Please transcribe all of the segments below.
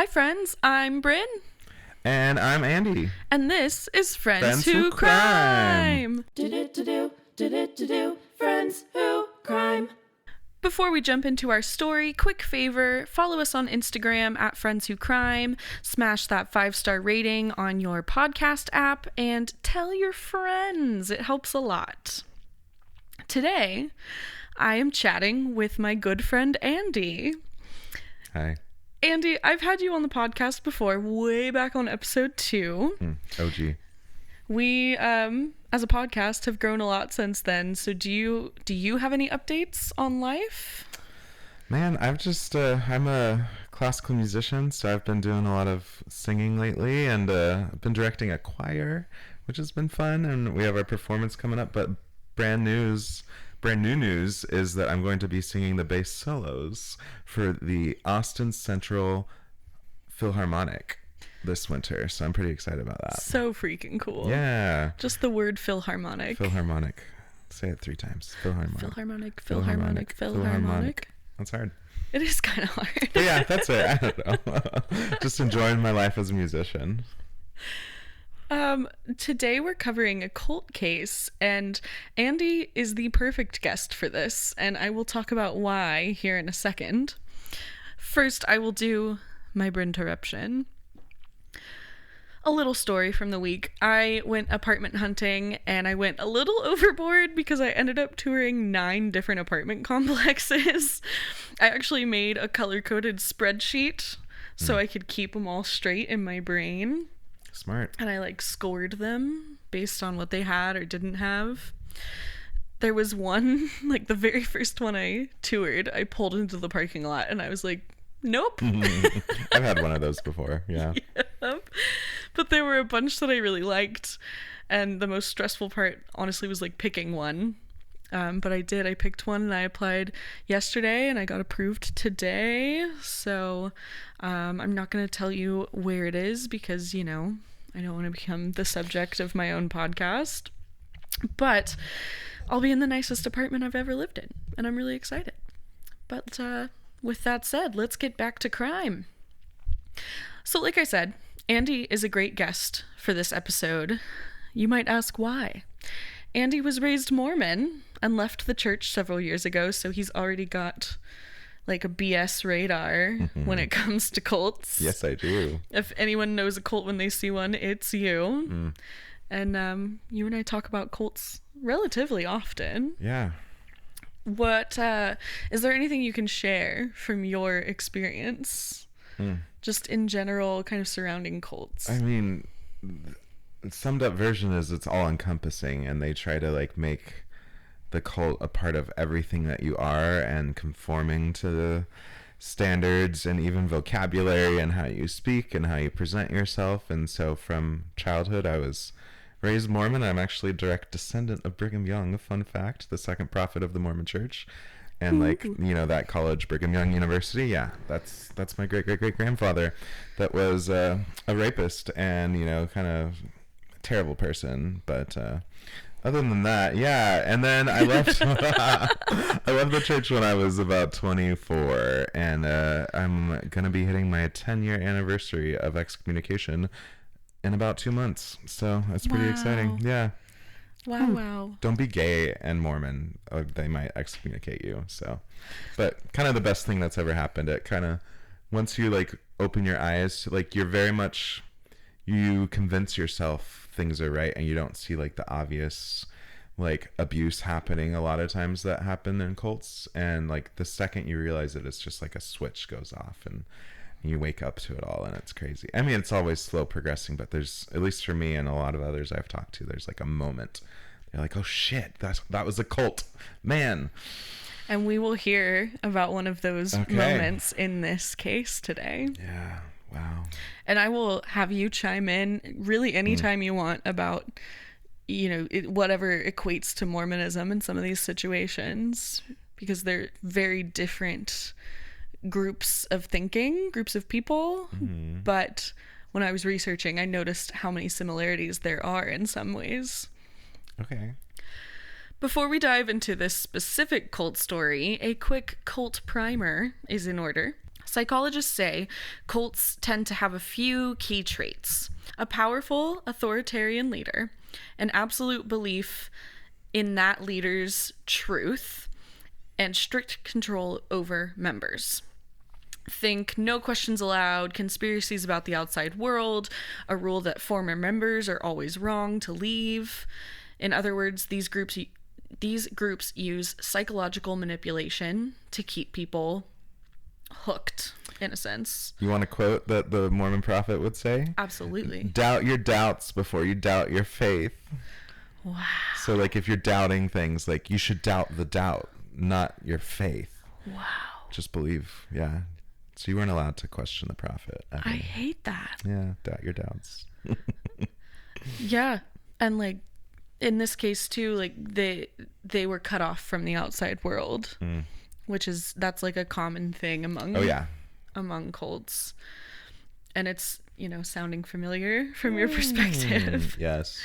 Hi friends, I'm Bryn. And I'm Andy. And this is Friends Who Crime. Friends Who Crime. Before we jump into our story, quick favor, follow us on Instagram at Friends Who Crime, smash that 5-star rating on your podcast app, and tell your friends. It helps a lot. Today, I am chatting with my good friend Andy. Hi. Andy, I've had you on the podcast before, way back on episode 2. OG. We, as a podcast, have grown a lot since then. So do you have any updates on life? Man, I'm a classical musician, so I've been doing a lot of singing lately, and I've been directing a choir, which has been fun, and we have our performance coming up, but brand new news is that I'm going to be singing the bass solos for the Austin Central Philharmonic this winter, so I'm pretty excited about that. So freaking cool. Yeah. Just the word Philharmonic. Philharmonic. Say it 3 times. Philharmonic. Philharmonic. That's hard. It is kind of hard. But yeah, that's it. I don't know. Just enjoying my life as a musician. Today we're covering a cult case, and Andy is the perfect guest for this, and I will talk about why here in a second. First, I will do my interruption. A little story from the week. I went apartment hunting, and I went a little overboard because I ended up touring 9 different apartment complexes. I actually made a color-coded spreadsheet so I could keep them all straight in my brain. Smart. And I scored them based on what they had or didn't have. There was one, the very first one I toured, I pulled into the parking lot and I was like, nope. I've had one of those before, yeah. Yep. But there were a bunch that I really liked, and the most stressful part honestly was picking one. But I picked one and I applied yesterday and I got approved today. So I'm not going to tell you where it is because, I don't want to become the subject of my own podcast. But I'll be in the nicest apartment I've ever lived in, and I'm really excited. But with that said, let's get back to crime. So like I said, Andy is a great guest for this episode. You might ask why. Andy was raised Mormon and left the church several years ago, so he's already got a BS radar when it comes to cults. Yes, I do. If anyone knows a cult when they see one, it's you. And you and I talk about cults relatively often. Yeah. What is there anything you can share from your experience? Just in general, kind of surrounding cults? I mean, the summed up version is it's all encompassing, and they try to make the cult a part of everything that you are and conforming to the standards and even vocabulary and how you speak and how you present yourself. And so from childhood, I was raised Mormon. I'm actually a direct descendant of Brigham Young, a fun fact, the second prophet of the Mormon church. And that college, Brigham Young University, yeah, that's my great-great-great-grandfather that was a rapist and, kind of terrible person. But other than that, yeah. And then I left I left the church when I was about 24, and I'm going to be hitting my 10-year anniversary of excommunication in about 2 months. So that's pretty exciting. Yeah. Wow. Don't be gay and Mormon, or they might excommunicate you. So, but kind of the best thing that's ever happened. It kind of, once you open your eyes, you're very much, you convince yourself things are right, and you don't see the obvious abuse happening a lot of times that happen in cults. And the second you realize it, it's just a switch goes off and you wake up to it all, and it's crazy. I mean, it's always slow progressing, but there's, at least for me and a lot of others I've talked to, there's a moment. They're oh shit, that was a cult, man. And we will hear about one of those moments in this case today. Yeah, wow. And I will have you chime in really anytime you want about, whatever equates to Mormonism in some of these situations, because they're very different groups of thinking, groups of people. But when I was researching, I noticed how many similarities there are in some ways. Okay. Before we dive into this specific cult story, a quick cult primer is in order. Psychologists say cults tend to have a few key traits: a powerful, authoritarian leader, an absolute belief in that leader's truth, and strict control over members. Think no questions allowed, conspiracies about the outside world, a rule that former members are always wrong to leave. In other words, these groups use psychological manipulation to keep people hooked, in a sense. You want a quote that the Mormon prophet would say? Absolutely. Doubt your doubts before you doubt your faith. Wow. So, like, if you're doubting things, like, you should doubt the doubt, not your faith. Wow. Just believe, yeah. So you weren't allowed to question the prophet. I hate that. Yeah, doubt your doubts. Yeah. And, like, in this case, too, like, they were cut off from the outside world. That's like a common thing among cults. And it's, sounding familiar from your perspective. Yes.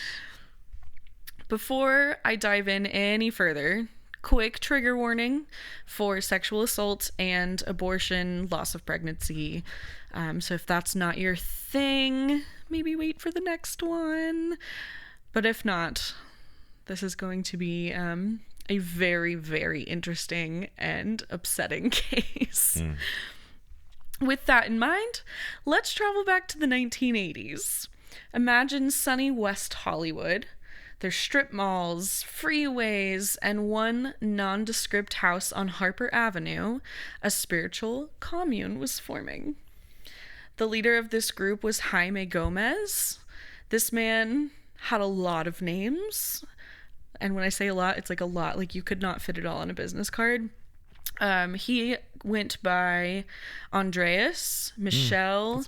Before I dive in any further, quick trigger warning for sexual assault and abortion, loss of pregnancy. So if that's not your thing, maybe wait for the next one. But if not, this is going to be a very, very interesting and upsetting case. With that in mind, let's travel back to the 1980s. Imagine sunny West Hollywood. There's strip malls, freeways, and one nondescript house on Harper Avenue. A spiritual commune was forming. The leader of this group was Jaime Gomez. This man had a lot of names. And when I say a lot, it's like a lot. Like, you could not fit it all on a business card. He went by Andreas, Michelle,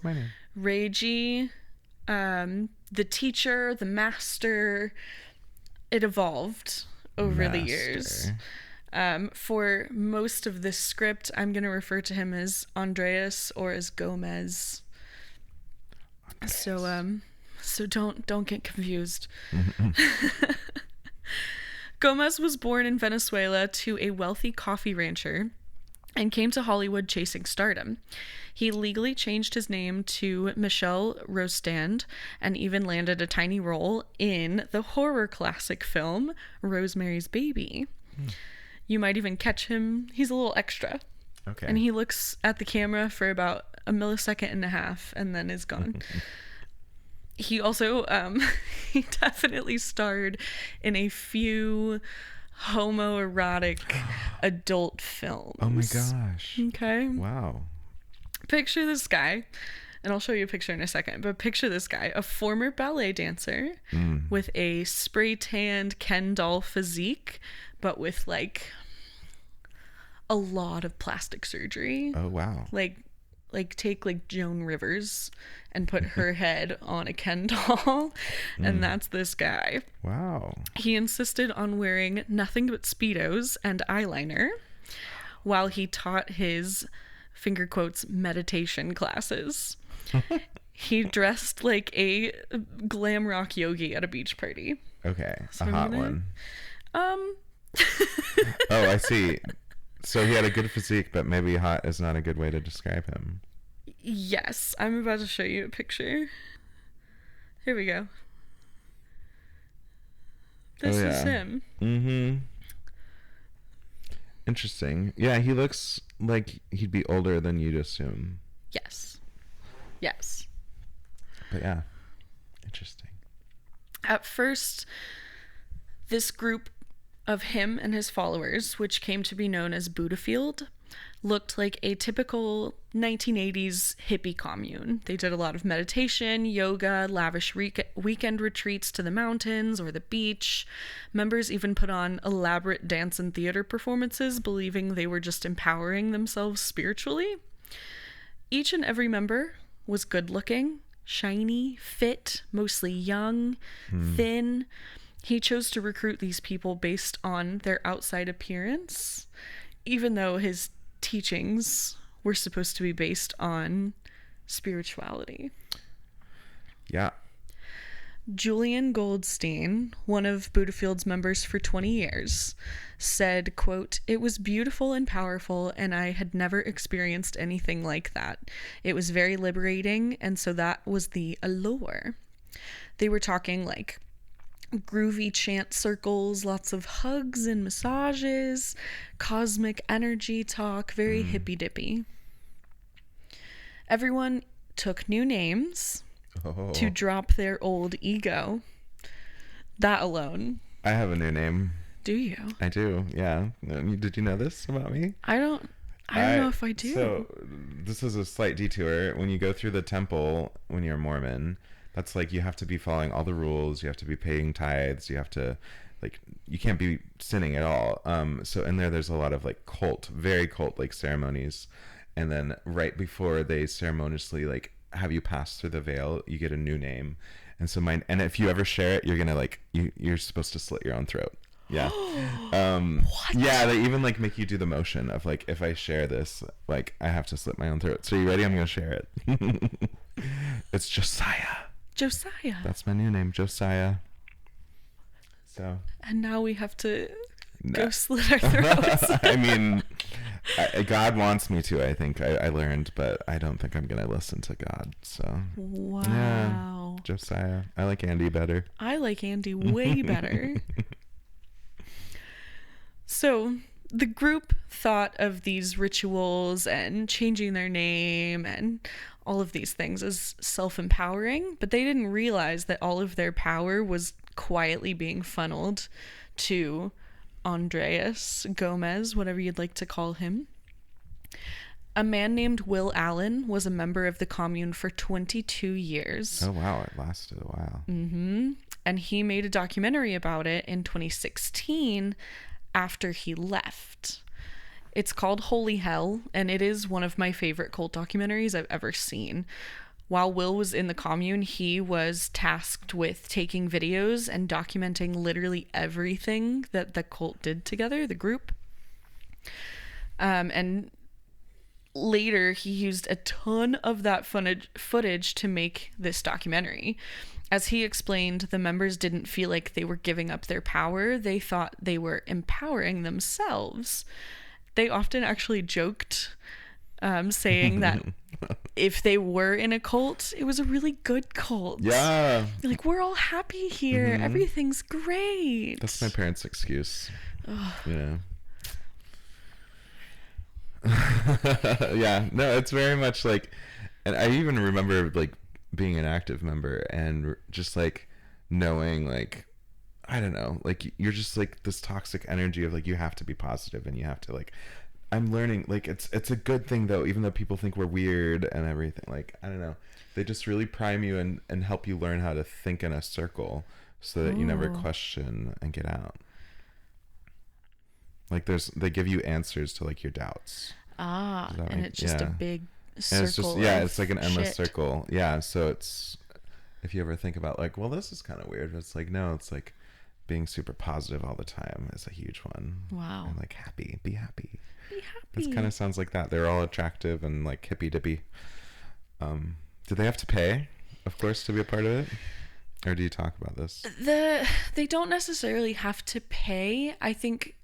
Reggie, the teacher, the master. It evolved over the years. For most of this script, I'm going to refer to him as Andreas or as Gomez. Andreas. So don't get confused. Gomez was born in Venezuela to a wealthy coffee rancher and came to Hollywood chasing stardom. He legally changed his name to Michel Rostand and even landed a tiny role in the horror classic film Rosemary's Baby. You might even catch him. He's a little extra. Okay. And he looks at the camera for about a millisecond and a half and then is gone. He also, he definitely starred in a few homoerotic adult films. Oh my gosh. Okay. Wow. Picture this guy, and I'll show you a picture in a second, but picture this guy, a former ballet dancer with a spray tanned Ken doll physique, but with like a lot of plastic surgery. Oh, wow. Like take like Joan Rivers and put her head on a Ken doll, and that's this guy. Wow. He insisted on wearing nothing but Speedos and eyeliner while he taught his, finger quotes, meditation classes. He dressed like a glam rock yogi at a beach party. Okay, So a hot one. Oh, I see. So he had a good physique, but maybe hot is not a good way to describe him. Yes, I'm about to show you a picture. Here we go. This is him. Mm-hmm. Interesting. Yeah, he looks like he'd be older than you'd assume. Yes. Yes. But yeah, interesting. At first, this group of him and his followers, which came to be known as Buddhafield, looked like a typical 1980s hippie commune. They did a lot of meditation, yoga, lavish weekend retreats to the mountains or the beach. Members even put on elaborate dance and theater performances, believing they were just empowering themselves spiritually. Each and every member was good looking, shiny, fit, mostly young, thin. He chose to recruit these people based on their outside appearance, even though his teachings were supposed to be based on spirituality. Yeah. Julian Goldstein, one of Buddhafield's members for 20 years, said, quote, "It was beautiful and powerful, and I had never experienced anything like that. It was very liberating, and so that was the allure." They were talking like groovy chant circles, lots of hugs and massages, cosmic energy talk, very hippy-dippy. Everyone took new names to drop their old ego. That alone. I have a new name. Do you? I do, yeah. Did you know this about me? I don't know if I do. So, this is a slight detour. When you go through the temple, when you're Mormon, that's like you have to be following all the rules. You have to be paying tithes. You have to, like, you can't be sinning at all. So in there's a lot of like very cult like ceremonies. And then right before they ceremoniously like have you pass through the veil, you get a new name. And so and if you ever share it, you're gonna like you're supposed to slit your own throat. Yeah. What? Yeah, they even like make you do the motion of like, if I share this, like I have to slit my own throat. So you ready? I'm gonna share it. It's Josiah. Josiah. That's my new name, Josiah. So. And now we have to go slit our throats. I mean, God wants me to, I think. I learned, but I don't think I'm going to listen to God. So. Wow. Yeah, Josiah. I like Andy better. I like Andy way better. So the group thought of these rituals and changing their name and all of these things as self-empowering, but they didn't realize that all of their power was quietly being funneled to Andreas Gomez, whatever you'd like to call him. A man named Will Allen was a member of the commune for 22 years. Oh, wow. It lasted a while. Mm-hmm. And he made a documentary about it in 2016 after he left. It's called Holy Hell, and it is one of my favorite cult documentaries I've ever seen. While Will was in the commune, he was tasked with taking videos and documenting literally everything that the cult did together, the group. And later, he used a ton of that footage to make this documentary. As he explained, the members didn't feel like they were giving up their power. They thought they were empowering themselves. They often actually joked, saying that if they were in a cult, it was a really good cult. Yeah. Like, we're all happy here. Mm-hmm. Everything's great. That's my parents' excuse. You know? Yeah. No, it's very much like, and I even remember like being an active member and just like knowing like, I don't know, like you're just like this toxic energy of like you have to be positive and you have to like, I'm learning like it's a good thing though, even though people think we're weird and everything, like I don't know, they just really prime you and help you learn how to think in a circle so that you never question and get out. Like they give you answers to like your doubts. And it's just a big circle. And it's just it's like an endless circle. Yeah, so it's, if you ever think about like, well, this is kind of weird, it's like, no, it's like being super positive all the time is a huge one. Wow. And like be happy. Be happy. It kind of sounds like that. They're all attractive and like hippy dippy. Do they have to pay, of course, to be a part of it? Or do you talk about this? They don't necessarily have to pay. I think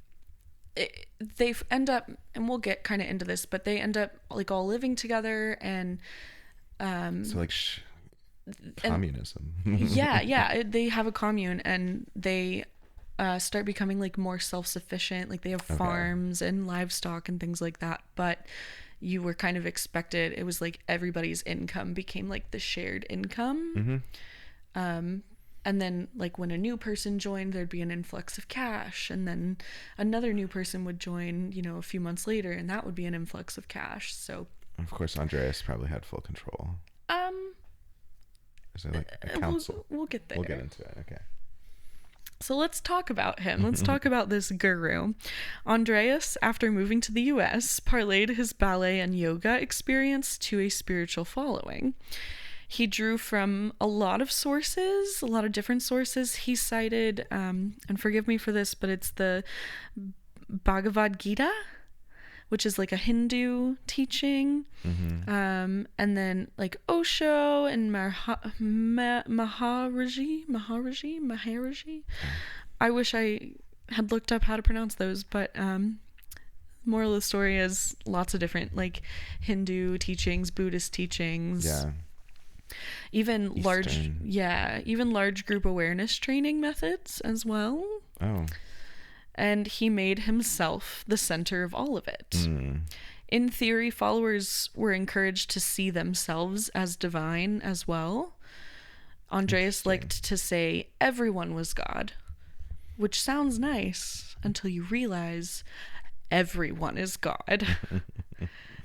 they end up, and we'll get kind of into this, but they end up like all living together and so like communism. yeah, they have a commune and they start becoming like more self-sufficient. Like they have farms and livestock and things like that, but you were kind of expected, it was like everybody's income became like the shared income. Mm-hmm. And then like when a new person joined, there'd be an influx of cash, and then another new person would join, you know, a few months later, and that would be an influx of cash. So of course Andreas probably had full control. Is there like a council? We'll get there. We'll get into it. Okay. So let's talk about him. Let's talk about this guru. Andreas, after moving to the US, parlayed his ballet and yoga experience to a spiritual following. He drew from a lot of sources, a lot of different sources. He cited, and forgive me for this, but it's the Bhagavad Gita, which is like a Hindu teaching. And then like Osho and Maharaji. I wish I had looked up how to pronounce those, but moral of the story is lots of different like Hindu teachings, Buddhist teachings. Yeah. Even Eastern. large group awareness training methods as well. Oh. And he made himself the center of all of it. In theory, followers were encouraged to see themselves as divine as well. Andreas liked to say everyone was God, which sounds nice until you realize everyone is God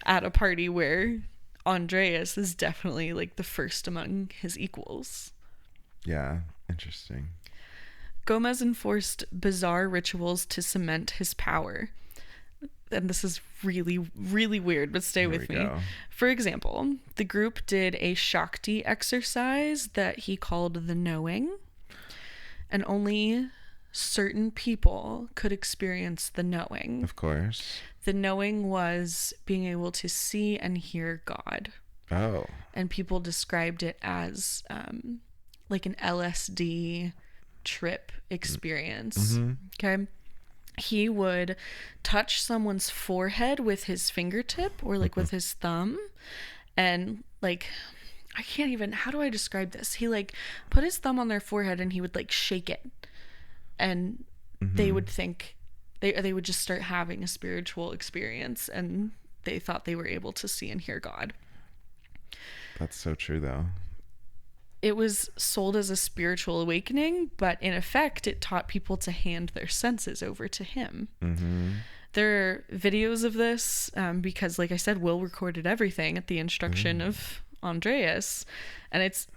at a party where Andreas is definitely like the first among his equals. Yeah, interesting. Gomez enforced bizarre rituals to cement his power. And this is really, really weird, but stay with me. Go. For example, the group did a Shakti exercise that he called the knowing. And only certain people could experience the knowing. Of course. The knowing was being able to see and hear God. Oh. And people described it as like an LSD trip experience. Okay. He would touch someone's forehead with his fingertip or like with his thumb, and like I can't even, how do I describe this? He like put his thumb on their forehead and he would like shake it, and they would think they would just start having a spiritual experience, and they thought they were able to see and hear God. That's so true though. It was sold as a spiritual awakening, but in effect, it taught people to hand their senses over to him. There are videos of this because, like I said, Will recorded everything at the instruction of Andreas, and it's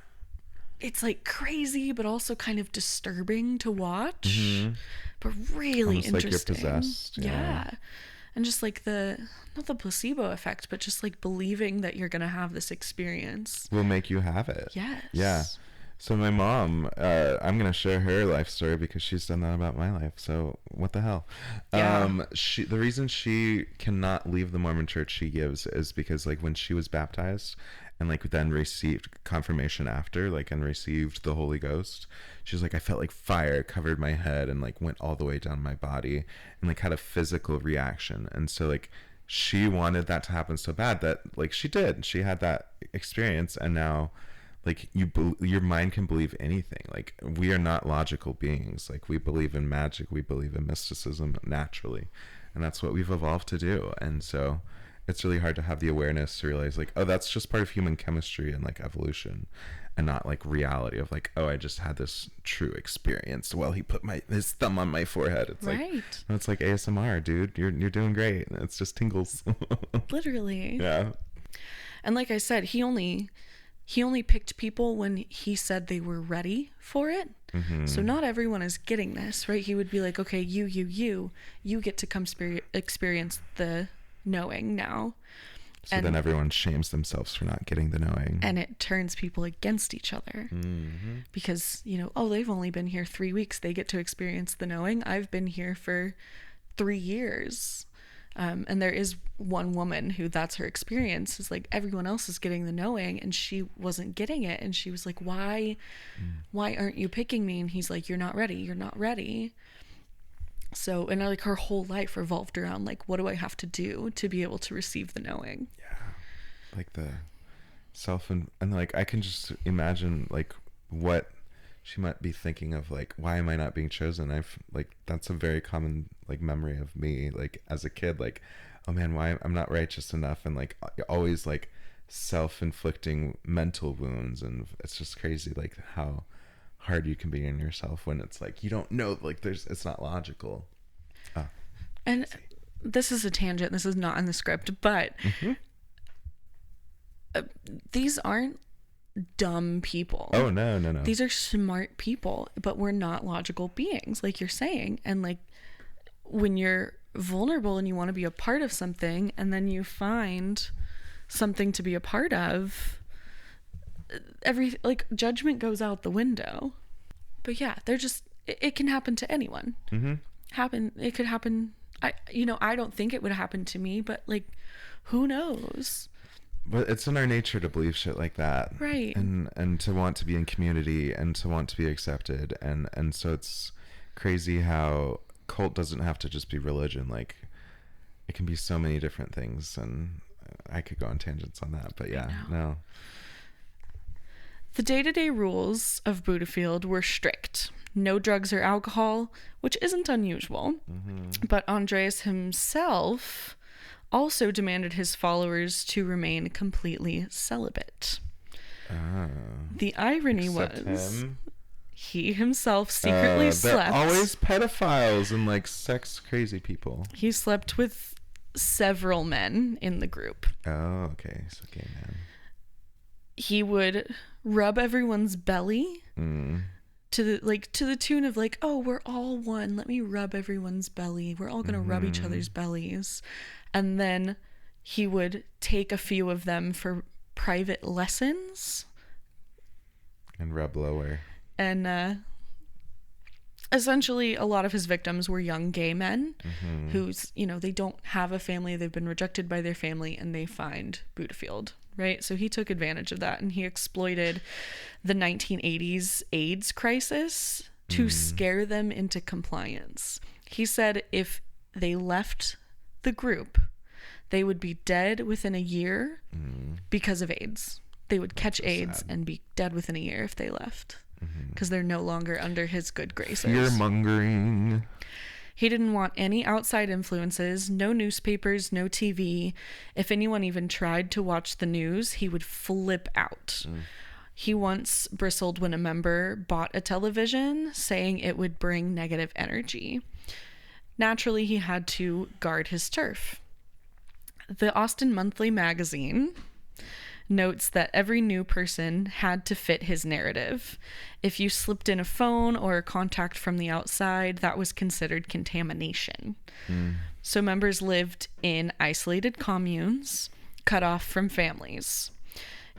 like crazy, but also kind of disturbing to watch, but really almost interesting. Like you're possessed. Yeah. And just like not the placebo effect, but just like believing that you're going to have this experience will make you have it. Yes. Yeah. So my mom, I'm going to share her life story because she's done that about my life. So what the hell? Yeah. The reason she cannot leave the Mormon church she gives is because like when she was baptized and like then received confirmation after, like, and received the Holy Ghost, she's like, I felt like fire covered my head and like went all the way down my body and like had a physical reaction. And so like she wanted that to happen so bad that like she had that experience. And now like your mind can believe anything. Like we are not logical beings. Like we believe in magic, we believe in mysticism naturally, and that's what we've evolved to do. And so it's really hard to have the awareness to realize like, oh, that's just part of human chemistry and like evolution, and not like reality of like, oh, I just had this true experience while he put his thumb on my forehead. It's right. Like, no, it's like ASMR, dude. You're doing great. It's just tingles. Literally. Yeah. And like I said, he only picked people when he said they were ready for it. So not everyone is getting this, right? He would be like, okay, you get to come experience the knowing now. So then everyone shames themselves for not getting the knowing. And it turns people against each other. Because, oh, they've only been here 3 weeks. They get to experience the knowing. I've been here for 3 years. And there is one woman who that's her experience, is like everyone else is getting the knowing and she wasn't getting it. And she was like, why aren't you picking me? And he's like, you're not ready. So, and like her whole life revolved around like, what do I have to do to be able to receive the knowing? Yeah. Like the and like, I can just imagine like what she might be thinking of, like, why am I not being chosen? I've like, that's a very common like memory of me, like as a kid, like, oh man, why I'm not righteous enough, and like always like self-inflicting mental wounds. And it's just crazy like how hard you can be on yourself when it's like you don't know, like it's not logical. And this is a tangent, this is not in the script, but these aren't dumb people. Oh no. These are smart people, but we're not logical beings, like you're saying. And like when you're vulnerable and you want to be a part of something, and then you find something to be a part of, like judgment goes out the window. But yeah, they're just, it can happen to anyone. It could happen I don't think it would happen to me, but like, who knows? But it's in our nature to believe shit like that. Right. And to want to be in community and to want to be accepted. And so it's crazy how cult doesn't have to just be religion. Like, it can be so many different things, and I could go on tangents on that, but yeah, no. The day-to-day rules of Buddhafield were strict. No drugs or alcohol, which isn't unusual. Mm-hmm. But Andreas himself also demanded his followers to remain completely celibate. The irony was he himself secretly slept. They're always pedophiles and like sex crazy people. He slept with several men in the group. Oh, okay. So gay man. He would rub everyone's belly to the tune of like, oh, we're all one. Let me rub everyone's belly. We're all gonna rub each other's bellies. And then he would take a few of them for private lessons. And rub lower. And essentially a lot of his victims were young gay men who's, they don't have a family. They've been rejected by their family and they find Buddhafield, right? So he took advantage of that and he exploited the 1980s AIDS crisis to scare them into compliance. He said if they left the group, they would be dead within a year because of AIDS. They would catch AIDS and be dead within a year if they left because they're no longer under his good graces. Fear-mongering. He didn't want any outside influences, no newspapers, no TV. If anyone even tried to watch the news, he would flip out. He once bristled when a member bought a television, saying it would bring negative energy. Naturally, he had to guard his turf. The Austin Monthly magazine notes that every new person had to fit his narrative. If you slipped in a phone or a contact from the outside, that was considered contamination. So members lived in isolated communes, cut off from families.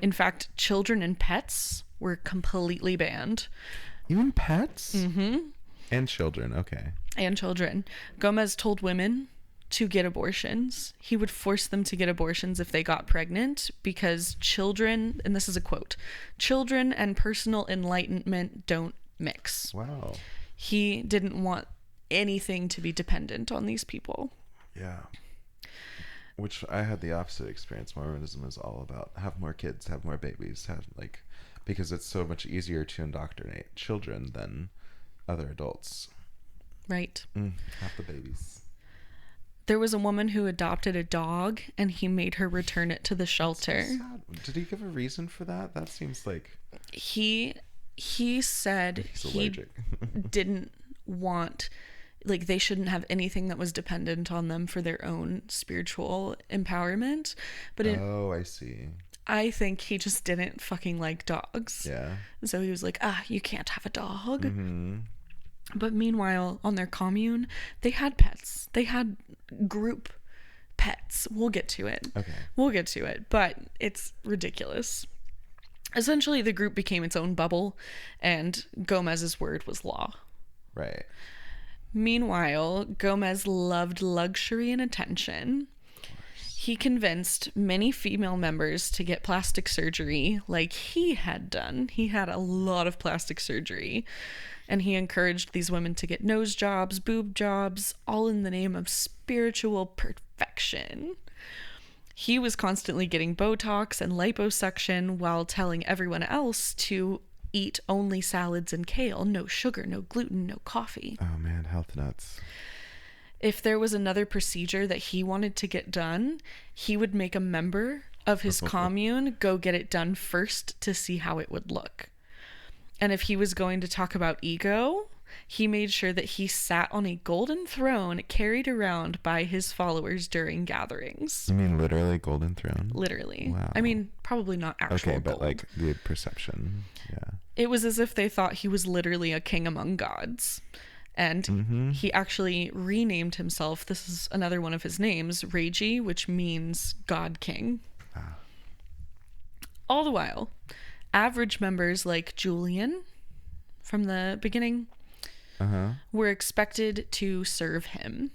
In fact, children and pets were completely banned. Even pets? And children, okay. And children. Gomez told women to get abortions. He would force them to get abortions if they got pregnant because children, and this is a quote, children and personal enlightenment don't mix. Wow. He didn't want anything to be dependent on these people. Yeah. Which I had the opposite experience. Mormonism is all about have more kids, have more babies, because it's so much easier to indoctrinate children than other adults. Right. Half the babies. There was a woman who adopted a dog and he made her return it to the shelter. So sad. Did he give a reason for that? That seems like he said he's allergic. He didn't want, like, they shouldn't have anything that was dependent on them for their own spiritual empowerment. But I see. I think he just didn't fucking like dogs. Yeah. So he was like, you can't have a dog. But meanwhile, on their commune, they had pets. They had group pets. We'll get to it. Okay. We'll get to it. But it's ridiculous. Essentially, the group became its own bubble, and Gomez's word was law. Right. Meanwhile, Gomez loved luxury and attention. He convinced many female members to get plastic surgery like he had done. He had a lot of plastic surgery. And he encouraged these women to get nose jobs, boob jobs, all in the name of spiritual perfection. He was constantly getting Botox and liposuction while telling everyone else to eat only salads and kale, no sugar, no gluten, no coffee. Oh man, health nuts. If there was another procedure that he wanted to get done, he would make a member of his commune go get it done first to see how it would look. And if he was going to talk about ego, he made sure that he sat on a golden throne carried around by his followers during gatherings. You mean literally golden throne? Literally. Wow. I mean, probably not actual gold. Okay, but like the perception. Yeah. It was as if they thought he was literally a king among gods. And he actually renamed himself. This is another one of his names, Reiji, which means God King. All the while, average members like Julian from the beginning were expected to serve him.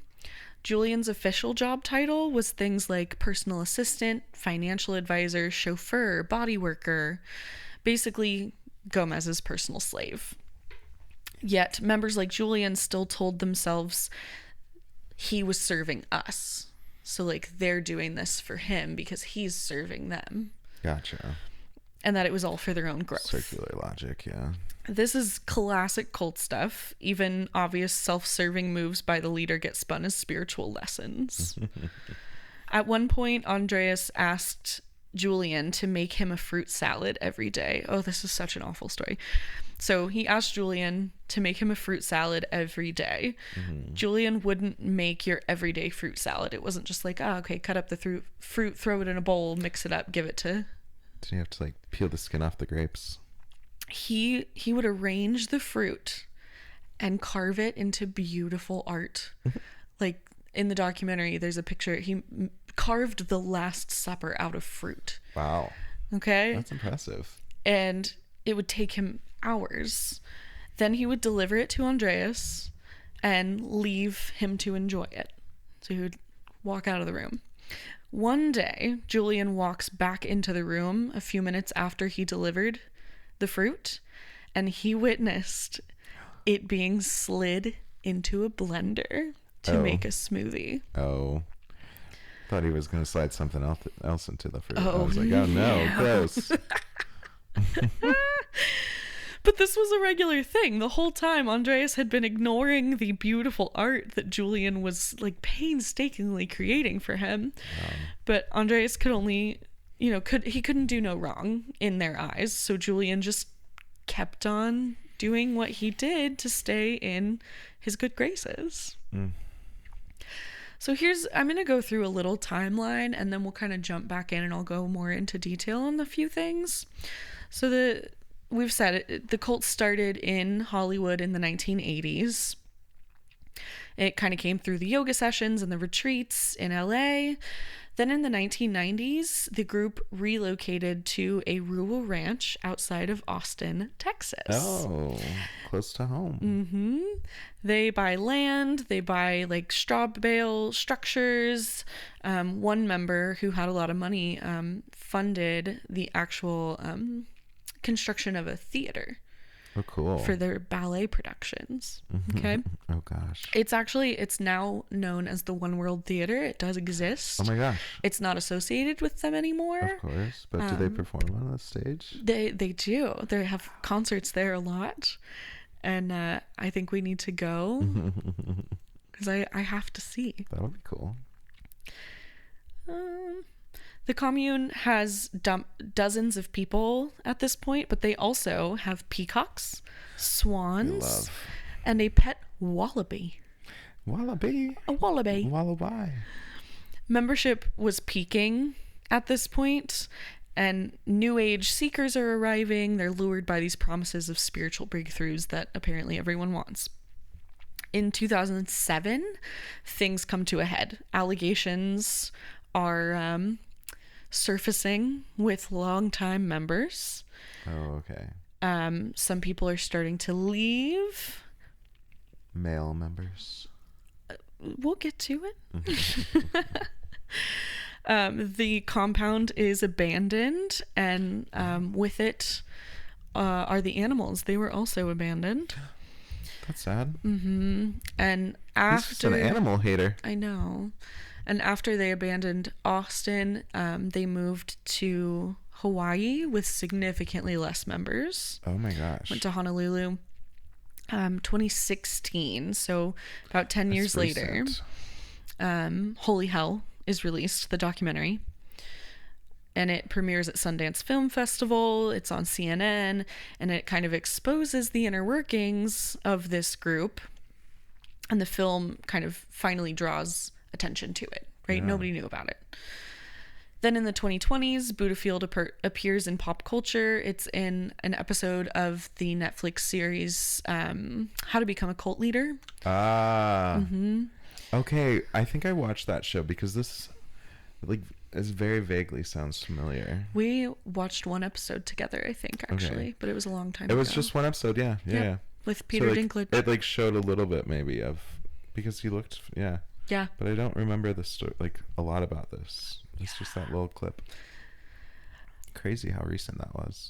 Julian's official job title was things like personal assistant, financial advisor, chauffeur, body worker, basically Gomez's personal slave. Yet members like Julian still told themselves he was serving us. So like they're doing this for him because he's serving them. Gotcha. And that it was all for their own growth. Circular logic, yeah. This is classic cult stuff. Even obvious self-serving moves by the leader get spun as spiritual lessons. At one point, Andreas asked Julian to make him a fruit salad every day. Oh, this is such an awful story. So he asked Julian to make him a fruit salad every day. Julian wouldn't make your everyday fruit salad. It wasn't just like, okay, cut up the fruit, throw it in a bowl, mix it up, give it to... Did you have to like peel the skin off the grapes? He would arrange the fruit and carve it into beautiful art. Like in the documentary, there's a picture. He carved the Last Supper out of fruit. Wow. Okay. That's impressive. And it would take him hours. Then he would deliver it to Andreas and leave him to enjoy it. So he would walk out of the room. One day, Julian walks back into the room a few minutes after he delivered the fruit, and he witnessed it being slid into a blender to make a smoothie. Oh. Thought he was going to slide something else into the fruit. I was like, oh no, gross. But this was a regular thing. The whole time, Andreas had been ignoring the beautiful art that Julian was like painstakingly creating for him. But Andreas could only, he couldn't do no wrong in their eyes. So Julian just kept on doing what he did to stay in his good graces. So I'm going to go through a little timeline and then we'll kind of jump back in and I'll go more into detail on a few things. So we've said it, the cult started in Hollywood in the 1980s. It kind of came through the yoga sessions and the retreats in LA. Then in the 1990s, the group relocated to a rural ranch outside of Austin, Texas. Oh, close to home. They buy land, they buy like straw bale structures. One member who had a lot of money funded the actual construction of a theater. Oh, cool. For their ballet productions. Okay. Oh gosh. It's now known as the One World Theater. It does exist. Oh my gosh. It's not associated with them anymore. Of course. But do they perform on the stage? They do. They have concerts there a lot. And I think we need to go. Because I have to see. That would be cool. The commune has dozens of people at this point, but they also have peacocks, swans, and a pet wallaby. Wallaby? A wallaby. Wallaby. Membership was peaking at this point, and New Age seekers are arriving. They're lured by these promises of spiritual breakthroughs that apparently everyone wants. In 2007, things come to a head. Allegations are surfacing with longtime members. Oh, okay. Some people are starting to leave. Male members. We'll get to it. The compound is abandoned, and with it are the animals. They were also abandoned. That's sad. And He's just an animal hater. I know. And after they abandoned Austin, they moved to Hawaii with significantly less members. Oh my gosh. Went to Honolulu 2016, so about 10 years later. Holy Hell is released, the documentary. And it premieres at Sundance Film Festival. It's on CNN, and it kind of exposes the inner workings of this group. And the film kind of finally draws attention to it, right? Yeah. Nobody knew about it. Then in the 2020s, Buddhafield appears in pop culture. It's in an episode of the Netflix series How to Become a Cult Leader. Okay, I think I watched that show because this is very vaguely sounds familiar. We watched one episode together, I think, actually, but it was a long time ago. It was just one episode, yeah. With Peter Dinklage. It showed a little bit maybe of, because he looked, Yeah. But I don't remember the story, like, a lot about this. It's just that little clip. Crazy how recent that was.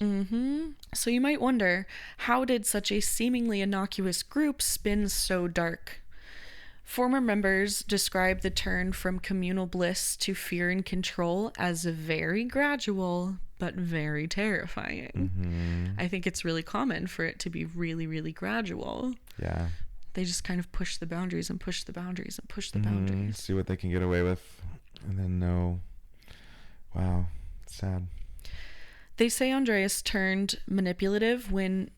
So you might wonder, how did such a seemingly innocuous group spin so dark? Former members describe the turn from communal bliss to fear and control as very gradual, but very terrifying. I think it's really common for it to be really, really gradual. Yeah. They just kind of push the boundaries and push the boundaries and push the boundaries. See what they can get away with. And then no. Wow. It's sad. They say Andreas turned manipulative when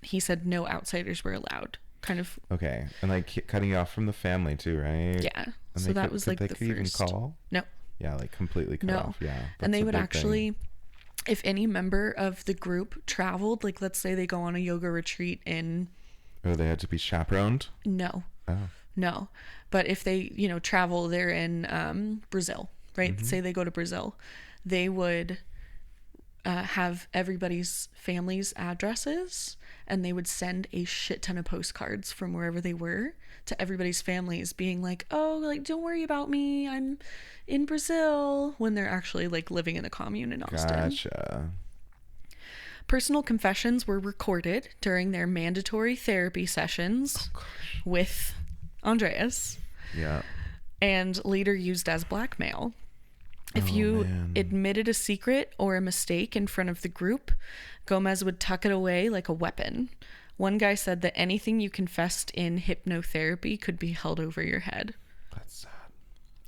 he said no outsiders were allowed. Kind of. Okay. And like cutting you off from the family too, right? Yeah. And So that was like they the could even first. call? No. Yeah, like completely cut off. Yeah. And that's they a would big actually, thing. if any member of the group traveled, like let's say they go on a yoga retreat in. Oh, they had to be chaperoned? No. Oh. No. But if they, travel, they're in Brazil, right? Say they go to Brazil, they would have everybody's family's addresses, and they would send a shit ton of postcards from wherever they were to everybody's families being like, oh, like, don't worry about me, I'm in Brazil, when they're actually like living in a commune in Austin. Gotcha. Personal confessions were recorded during their mandatory therapy sessions with Andreas. Yeah. And later used as blackmail. If you admitted a secret or a mistake in front of the group, Gomez would tuck it away like a weapon. One guy said that anything you confessed in hypnotherapy could be held over your head. That's sad.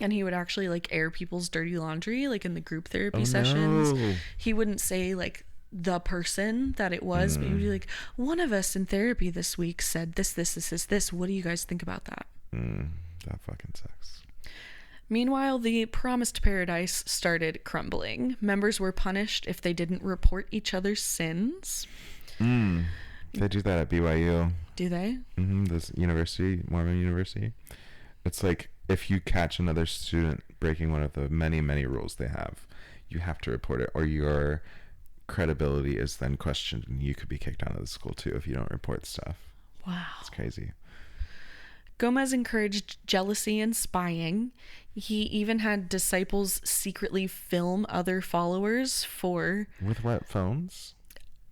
And he would actually like air people's dirty laundry, like in the group therapy sessions. No. He wouldn't say like the person that it was, but he would be like, one of us in therapy this week said this. What do you guys think about that? That fucking sucks. Meanwhile, the promised paradise started crumbling. Members were punished if they didn't report each other's sins. They do that at BYU. Do they? This university, Mormon university. It's like if you catch another student breaking one of the many, many rules they have, you have to report it, or your credibility is then questioned, and you could be kicked out of the school too if you don't report stuff. Wow. It's crazy. Gomez encouraged jealousy and spying. He even had disciples secretly film other followers for... With what, phones?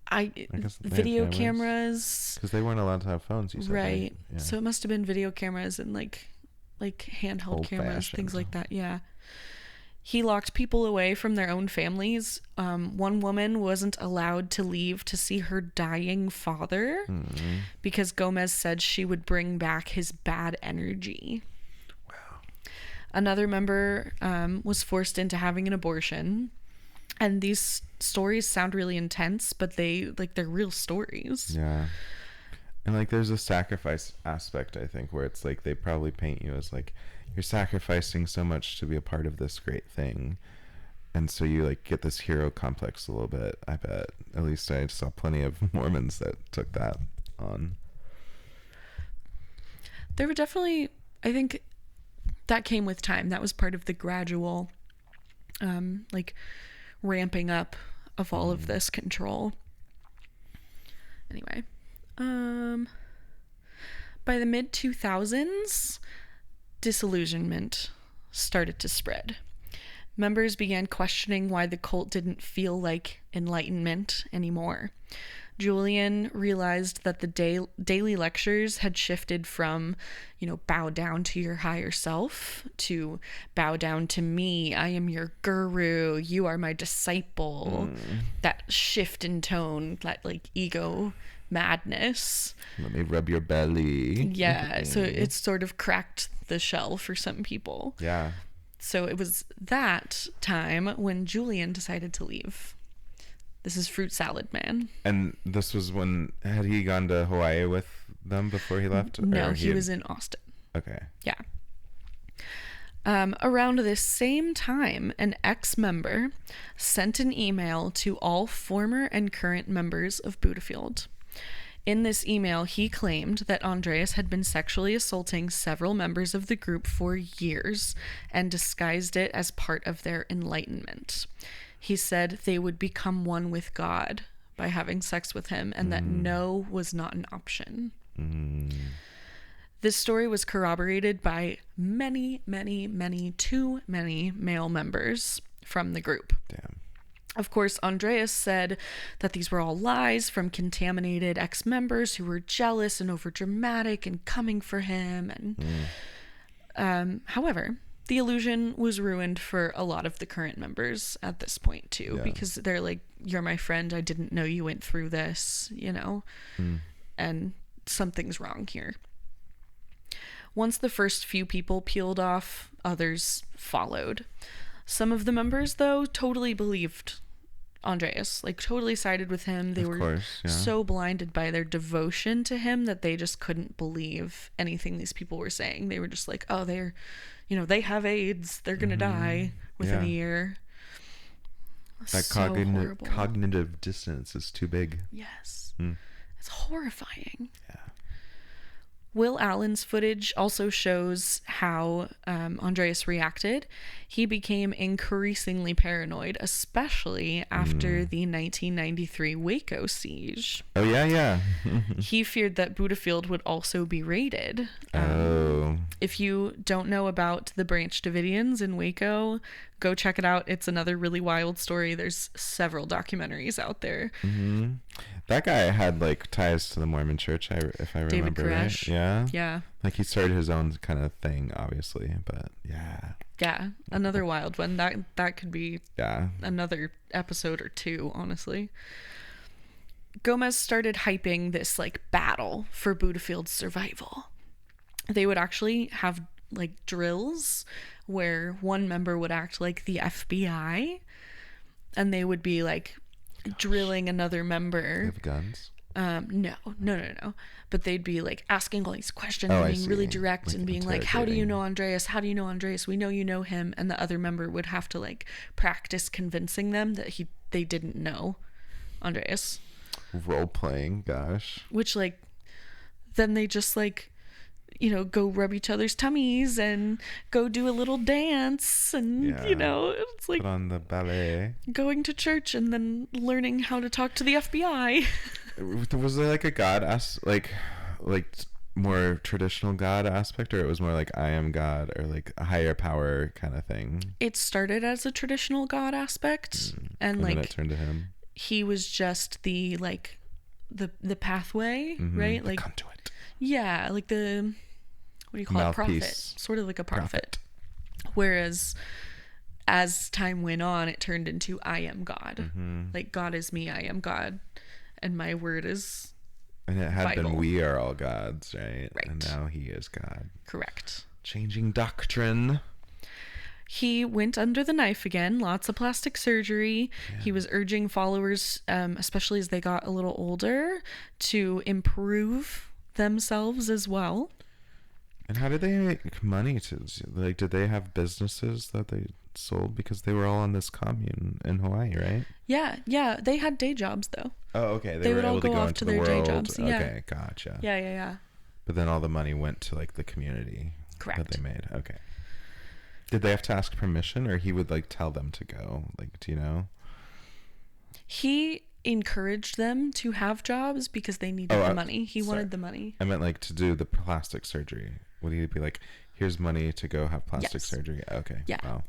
I guess video cameras. Because they weren't allowed to have phones, you said, right? Yeah. So it must have been video cameras and like handheld cameras, things like that. Yeah. He locked people away from their own families. One woman wasn't allowed to leave to see her dying father because Gomez said she would bring back his bad energy. Wow. Another member was forced into having an abortion. And these stories sound really intense, but they're real stories. Yeah. And like there's a sacrifice aspect, I think, where it's like they probably paint you as like you're sacrificing so much to be a part of this great thing, and so you like get this hero complex a little bit. I bet. At least I saw plenty of Mormons that took that on. There were definitely, I think that came with time. That was part of the gradual ramping up of all of this control. Anyway, by the mid 2000s, disillusionment started to spread. Members began questioning why the cult didn't feel like enlightenment anymore. Julian realized that the daily lectures had shifted from, bow down to your higher self to bow down to me. I am your guru. You are my disciple. That shift in tone, that ego madness. Let me rub your belly. Yeah. So it sort of cracked the shell for some people. Yeah. So it was that time when Julian decided to leave. This is Fruit Salad Man. And this was when, had he gone to Hawaii with them before he left? No, he was in Austin. Okay. Yeah. Around this same time, an ex-member sent an email to all former and current members of Buddhafield. In this email, he claimed that Andreas had been sexually assaulting several members of the group for years and disguised it as part of their enlightenment. He said they would become one with God by having sex with him and that no was not an option. This story was corroborated by too many male members from the group. Damn. Of course, Andreas said that these were all lies from contaminated ex-members who were jealous and overdramatic and coming for him. And however, the illusion was ruined for a lot of the current members at this point too, because they're like, "You're my friend. I didn't know you went through this," and something's wrong here. Once the first few people peeled off, others followed. Some of the members, though, totally believed Andreas, like totally sided with him. They were so blinded by their devotion to him that they just couldn't believe anything these people were saying. They were just like, oh, they're, they have AIDS. They're going to die within a year. That so cognitive dissonance is too big. Yes. It's horrifying. Yeah. Will Allen's footage also shows how Andreas reacted. He became increasingly paranoid, especially after the 1993 Waco siege. Oh, yeah. He feared that Buddhafield would also be raided. If you don't know about the Branch Davidians in Waco, go check it out. It's another really wild story. There's several documentaries out there. That guy had like ties to the Mormon church, if I remember David right. Yeah. Yeah. Like he started his own kind of thing, obviously, but yeah. Yeah, another wild one. That could be another episode or two, honestly. Gomez started hyping this like battle for Buddhafield's survival. They would actually have like drills where one member would act like the FBI, and they would be like drilling another member. They have guns? No. But they'd be like asking all these questions and being really direct, like, and being like, how do you know Andreas? How do you know Andreas? We know you know him. And the other member would have to like practice convincing them that they didn't know Andreas. Role playing, gosh. Which like, then they just like, go rub each other's tummies and go do a little dance, and it's like put on the ballet, going to church and then learning how to talk to the FBI. Was there like a God like more traditional God aspect, or it was more like I am God, or like a higher power kind of thing? It started as a traditional God aspect, and like then it turned to him. He was just the like the pathway, right? Like conduit. Yeah, like the, what do you call it? Prophet. Sort of like a prophet. Whereas as time went on, it turned into I am God. Like God is me, I am God, and my word is And it had vital. been we are all gods, right? Right. And now he is God. Correct. Changing doctrine. He went under the knife again, lots of plastic surgery. Yeah. He was urging followers, especially as they got a little older, to improve themselves as well. And how did they make money? Did they have businesses that they sold? Because they were all on this commune in Hawaii, right? Yeah. They had day jobs, though. Oh, okay. They would all go off to their day jobs. Yeah. Okay, gotcha. Yeah. But then all the money went to like the community. Correct. That they made. Okay. Did they have to ask permission, or he would like tell them to go? Like, do you know? He encouraged them to have jobs because they needed the money. He wanted the money. I meant like to do the plastic surgery. Would he be like, here's money to go have plastic surgery? Okay. Yeah. Wow.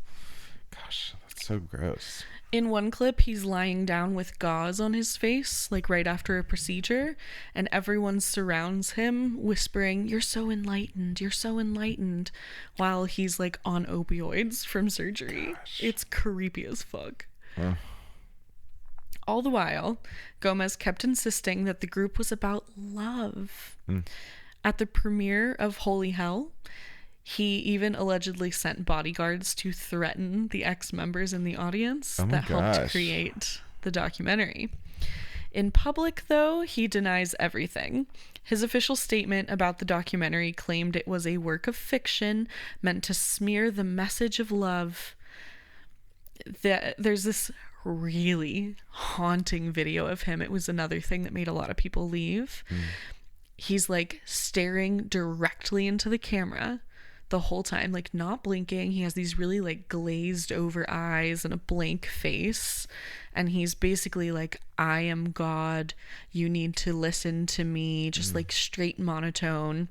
Gosh, that's so gross. In one clip, he's lying down with gauze on his face, like right after a procedure, and everyone surrounds him, whispering, "You're so enlightened, you're so enlightened," while he's like on opioids from surgery. Gosh. It's creepy as fuck. All the while, Gomez kept insisting that the group was about love. At the premiere of Holy Hell, he even allegedly sent bodyguards to threaten the ex-members in the audience that helped create the documentary. In public, though, he denies everything. His official statement about the documentary claimed it was a work of fiction meant to smear the message of love. There's this really haunting video of him. It was another thing that made a lot of people leave. He's like staring directly into the camera the whole time, like not blinking. He has these really like glazed over eyes and a blank face, and he's basically like, I am God, you need to listen to me, just like straight monotone.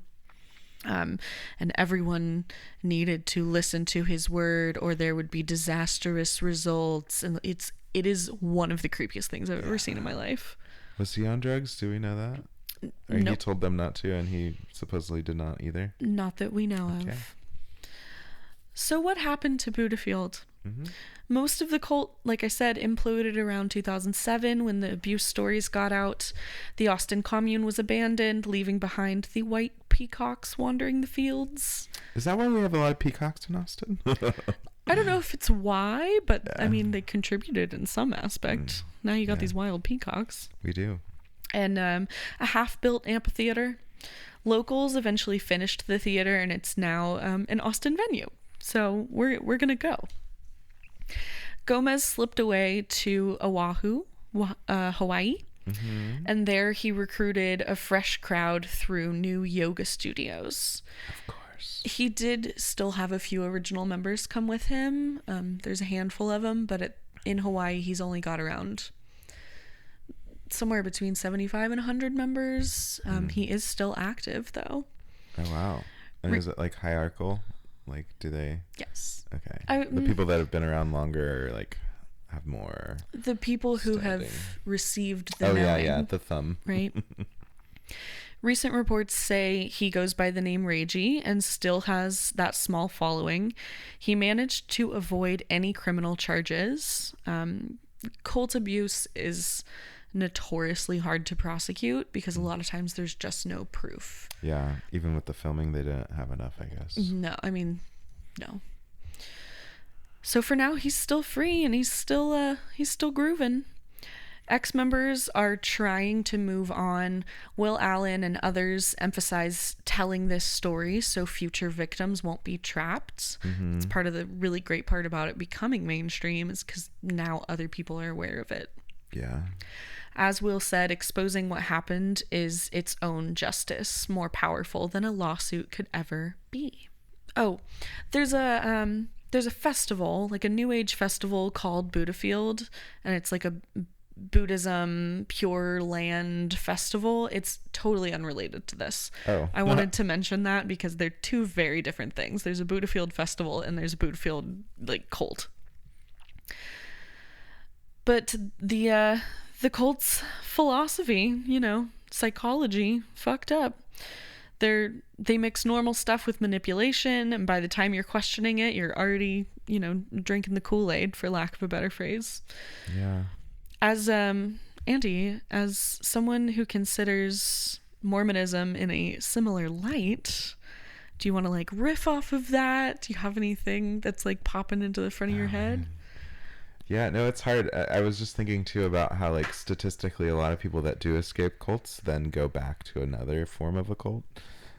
And everyone needed to listen to his word or there would be disastrous results. And it is one of the creepiest things I've ever seen in my life. Was he on drugs? Do we know that? Or Nope. he told them not to, and he supposedly did not either? Not that we know of. So what happened to Buddhafield? Most of the cult, like I said, imploded around 2007 when the abuse stories got out. The Austin commune was abandoned, leaving behind the white peacocks wandering the fields. Is that why we have a lot of peacocks in Austin? I don't know if it's why, but I mean, they contributed in some aspect. Now you got these wild peacocks. We do. And a half-built amphitheater. Locals eventually finished the theater, and it's now an Austin venue. So we're gonna go. Gomez slipped away to Oahu, Hawaii, and there he recruited a fresh crowd through new yoga studios. Of course. He did still have a few original members come with him. There's a handful of them, but in Hawaii, he's only got around somewhere between 75 and 100 members. He is still active, though. Oh, wow. And is it like hierarchical? Like, do they? Yes. Okay. The people that have been around longer, like, have more. The people who standing. have received the knowing, the thumb. Right. Recent reports say he goes by the name Reiji and still has that small following. He managed to avoid any criminal charges. Cult abuse is notoriously hard to prosecute because a lot of times there's just no proof. Yeah, even with the filming, they didn't have enough, I guess. No. So for now, he's still free and he's still grooving. Ex-members are trying to move on. Will Allen and others emphasize telling this story so future victims won't be trapped. It's part of the really great part about it becoming mainstream is because now other people are aware of it. Yeah. As Will said, exposing what happened is its own justice, more powerful than a lawsuit could ever be. Oh, there's a festival, like a New Age festival called Buddhafield, and it's like a Buddhism Pure Land festival. It's totally unrelated to this. Oh. I wanted to mention that because they're two very different things. There's a Buddhafield festival and there's a Buddhafield like cult. But the cult's philosophy, psychology, fucked up. They mix normal stuff with manipulation, and by the time you're questioning it, you're already, drinking the Kool-Aid, for lack of a better phrase. Yeah. As Andy, as someone who considers Mormonism in a similar light, do you want to like riff off of that? Do you have anything that's like popping into the front of your head? Yeah, no, it's hard. I was just thinking too about how like statistically a lot of people that do escape cults then go back to another form of a cult.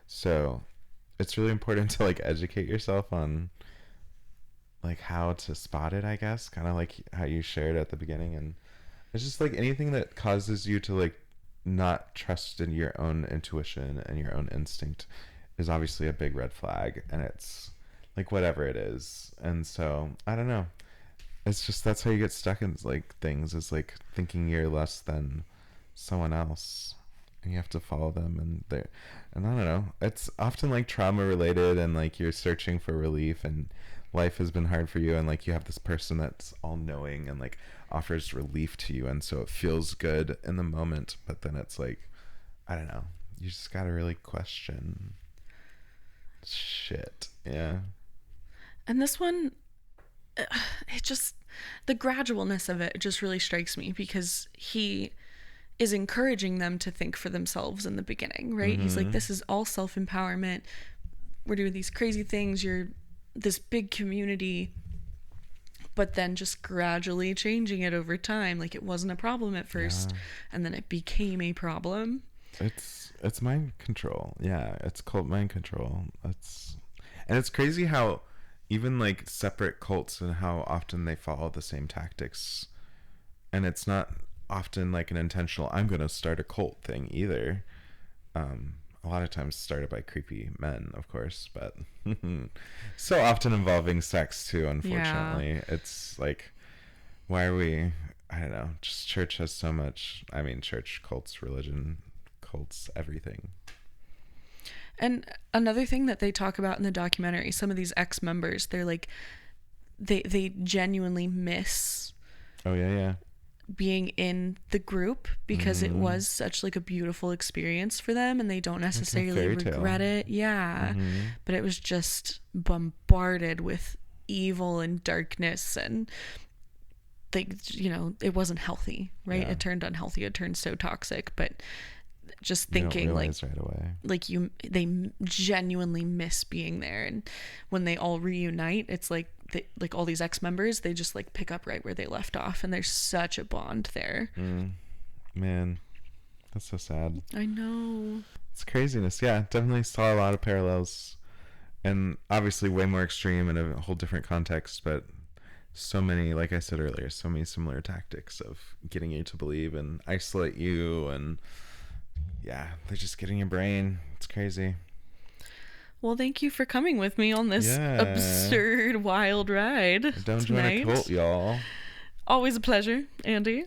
So it's really important to like educate yourself on like how to spot it, I guess, kind of like how you shared at the beginning. And it's just like anything that causes you to like not trust in your own intuition and your own instinct is obviously a big red flag, and it's like whatever it is. And so I don't know. It's just that's how you get stuck in like things, is like thinking you're less than someone else and you have to follow them, and I don't know, it's often like trauma related, and like you're searching for relief and life has been hard for you, and like you have this person that's all knowing and like offers relief to you, and so it feels good in the moment, but then it's like, I don't know, you just gotta really question shit. Yeah. And this one, it just, the gradualness of it just really strikes me, because he is encouraging them to think for themselves in the beginning, right? He's like, this is all self-empowerment. We're doing these crazy things. You're this big community, but then just gradually changing it over time. Like, it wasn't a problem at first, and then it became a problem. It's mind control. Yeah, it's cult mind control. And it's crazy how even like separate cults and how often they follow the same tactics, and it's not often like an intentional I'm gonna start a cult thing either. A lot of times started by creepy men, of course, but so often involving sex too, unfortunately. Yeah. It's like, why are we, I don't know, just church has so much, I mean, church, cults, religion, cults, everything. And another thing that they talk about in the documentary, some of these ex-members, they're like, they genuinely miss Oh yeah. being in the group because it was such like a beautiful experience for them, and they don't necessarily fairy tale. regret it. Yeah. But it was just bombarded with evil and darkness, and it wasn't healthy, right? Yeah. It turned unhealthy. It turned so toxic. But just You don't thinking realize right away. they genuinely miss being there, and when they all reunite, it's like all these ex-members, they just like pick up right where they left off, and there's such a bond there. Man, that's so sad. I know. It's craziness. Yeah, definitely saw a lot of parallels, and obviously way more extreme in a whole different context, but so many, like I said earlier, so many similar tactics of getting you to believe and isolate you, and yeah, they're just getting your brain. It's crazy. Well, thank you for coming with me on this absurd, wild ride. Don't tonight. join a cult, y'all. Always a pleasure, Andy.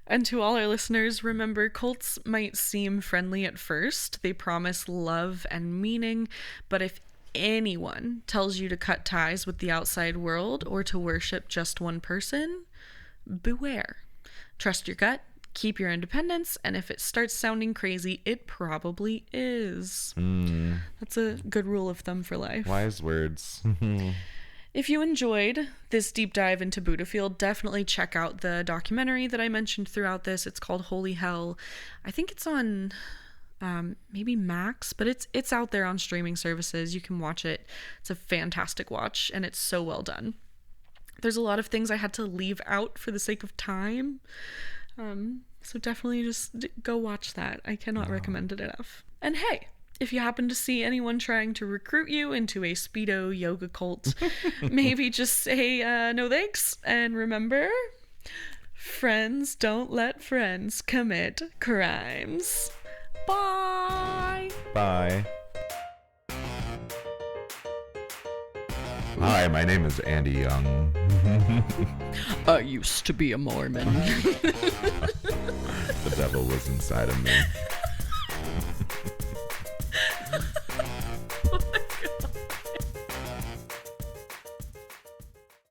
And to all our listeners, remember, cults might seem friendly at first. They promise love and meaning, but if anyone tells you to cut ties with the outside world or to worship just one person, beware. Trust your gut, keep your independence, and if it starts sounding crazy, it probably is. That's a good rule of thumb for life. Wise words. If you enjoyed this deep dive into Buddhafield, definitely check out the documentary that I mentioned throughout this. It's called Holy Hell. I think it's on maybe Max, but it's out there on streaming services. You can watch it. It's a fantastic watch, and it's so well done. There's a lot of things I had to leave out for the sake of time. So definitely just go watch that. I cannot recommend it enough. And hey, if you happen to see anyone trying to recruit you into a Speedo yoga cult, maybe just say no thanks. And remember, friends don't let friends commit crimes. Bye. Bye. Hi, my name is Andy Young. I used to be a Mormon. The devil was inside of me.